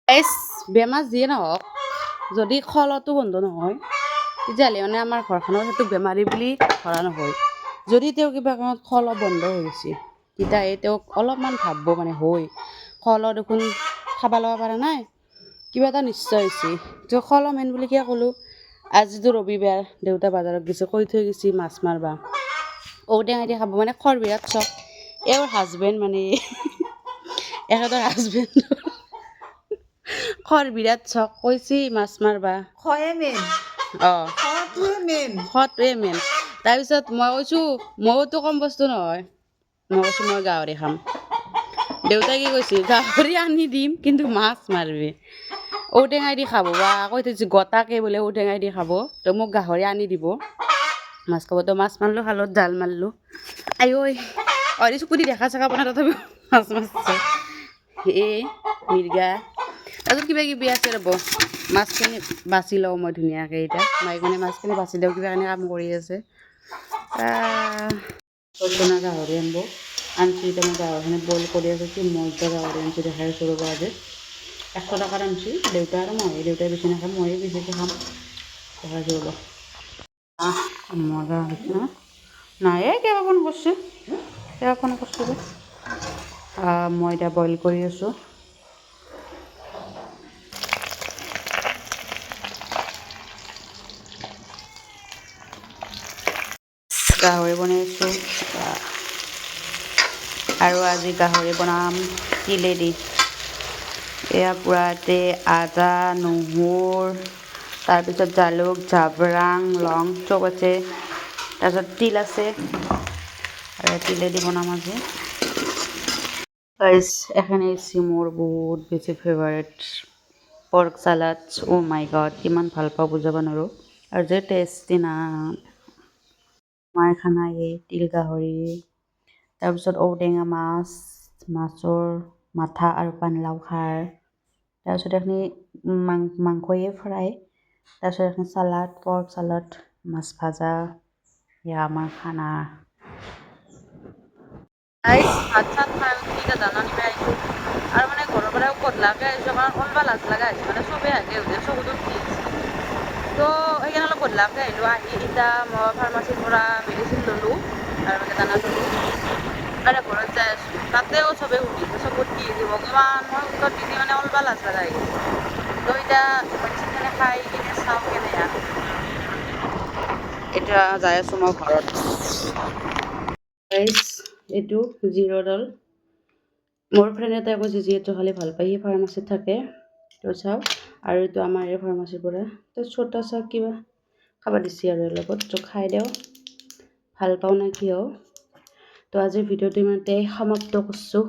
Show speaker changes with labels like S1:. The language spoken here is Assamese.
S1: গাইছ বেমাৰ যিয়ে নহওক যদি খলতো বন্ধ নহয় তেতিয়াহ'লে মানে আমাৰ ঘৰখনৰ সেইটো বেমাৰী বুলি ধৰা নহয়। যদি তেওঁ কিবা কাৰণত খল বন্ধ হৈ গৈছে তেতিয়াহে তেওঁক অলপমান ভাবিব মানে হয় খল দেখোন খাব ল'ব পৰা নাই কিবা এটা নিশ্চয় হৈছে। তো খল মেইন বুলি কিয় ক'লোঁ আজিতো ৰবিবাৰ দেউতা বজাৰত গৈছে কৈ থৈ গৈছে মাছ মাৰিবা ঔটেঙা দি খাব মানে খৰ বিৰাট চখ এওঁৰ হাজবেণ্ড মানে এখেতৰ হাজবেণ্ড খৰ বিৰাট চখ কৈছে মাছ মাৰিবা
S2: খয়ে মেইন
S1: খটোৱে মেইন। তাৰপিছত মই কৈছোঁ ময়োতো কম বস্তু নহয় মই কৈছোঁ মই গাহৰি খাম। দেউতাই কি কৈছে গাহৰি আনি দিম কিন্তু মাছ মাৰিবি ঔটেঙাই দি খাব বা কৈ থৈছে গোটাকে বোলে ঔটেঙাই দি খাব তো মোক গাহৰি আনি দিব মাছ খাব তো মাছ মাৰিলোঁ খালত জাল মাৰিলোঁ আই ঐ অৰি চকুদি দেখা চেখা পোৱা নাই তথাপিও মাছ মাৰিছে এই মিৰ্গা তাৰপিছত কিবা কিবি আছে ৰ'ব মাছখিনি বাছি লওঁ মই ধুনীয়াকৈ এতিয়া মায়ে মানে মাছখিনি বাছি দিওঁ কিবা কাৰণে কাম কৰি আছে চনা গাহৰি আনিব আনছি এতিয়া মই গাহৰিখিনি বইল কৰি আছোঁ কি মজা গাহৰি আনছি দেখাই আছোঁ ৰ'ব আজি 100 টকাৰ আনছি দেউতা আৰু মই দেউতাই বেছি নাখাম ময়ে বেছিকৈ খাম দেখাইছোঁ ৰ'ব মজা হৈছে না নাই কিবা ফোন কৰিছে কিবা ফোন কৰিছে মই এতিয়া বইল কৰি আছোঁ গাহৰি বনাইছোঁ আৰু আজি গাহৰি বনাম তিলেদি এয়া পূৰাতে আদা নহৰু তাৰপিছত জালুক জাব্ৰাং লং চব আছে তাৰপিছত তিল আছে আৰু তিলেদি বনাম আজি গাইছ এখানে হৈছে মোৰ বহুত বেছি ফেভাৰেট পৰ্ক চালাড অ' মাই গড কিমান ভাল পাওঁ বুজাব নোৱাৰোঁ আৰু যে টেষ্টি না আমাৰ খানা এই তিল গাহৰি তাৰপিছত ঔটেঙা মাছৰ মাথা আৰু পানীলাও খাৰ তাৰপিছত এইখিনি মাংসয়ে ফ্ৰাই তাৰপিছত এইখিনি চালাড পৰ্ক চালাড মাছ ভাজা এয়া আমাৰ খানা ভাত চাত খাই উঠি এতিয়া দানা নিব আহিছোঁ আৰু মানে ঘৰৰ পৰা গধূলাকৈ আহিছোঁ কাৰণ অলপ লাজ লগা হৈছে মানে চবেই আগে হৈছে চকুতো তো সেইকাৰণে অলপ গধূলাকৈ আহিলোঁ আহি এতিয়া মই ফাৰ্মাচীৰ পৰা মেডিচিন ল'লোঁ আৰু মানে দানা ল'লোঁ আৰু ঘৰত যাই আছোঁ তাতেও চবেই সুধিছে চকুত কি হৈছে ভগৱান মই উত্তৰ দিদি মানে অলপ লাজ লগা হৈ গৈছে তো এতিয়া মেডিচিনখিনি খাই কিনে চাওঁ কেনে এতিয়া যাই আছোঁ মই ঘৰত এইটো জিৰ'ডল মোৰ ফ্ৰেণ্ড এটাই কৈছে যিহেতু খালি ভাল পায় সি ফাৰ্মাচীত থাকে তো চাওঁ আৰু এইটো আমাৰ এই ফাৰ্মাচীৰ পৰা তো ছটা চাহ কিবা খাব দিছে আৰু লগত তো খাই দিওঁ ভাল পাওঁ নে কিয় তো আজিৰ ভিডিঅ'টো ইমানতে সমাপ্ত কৰিছোঁ।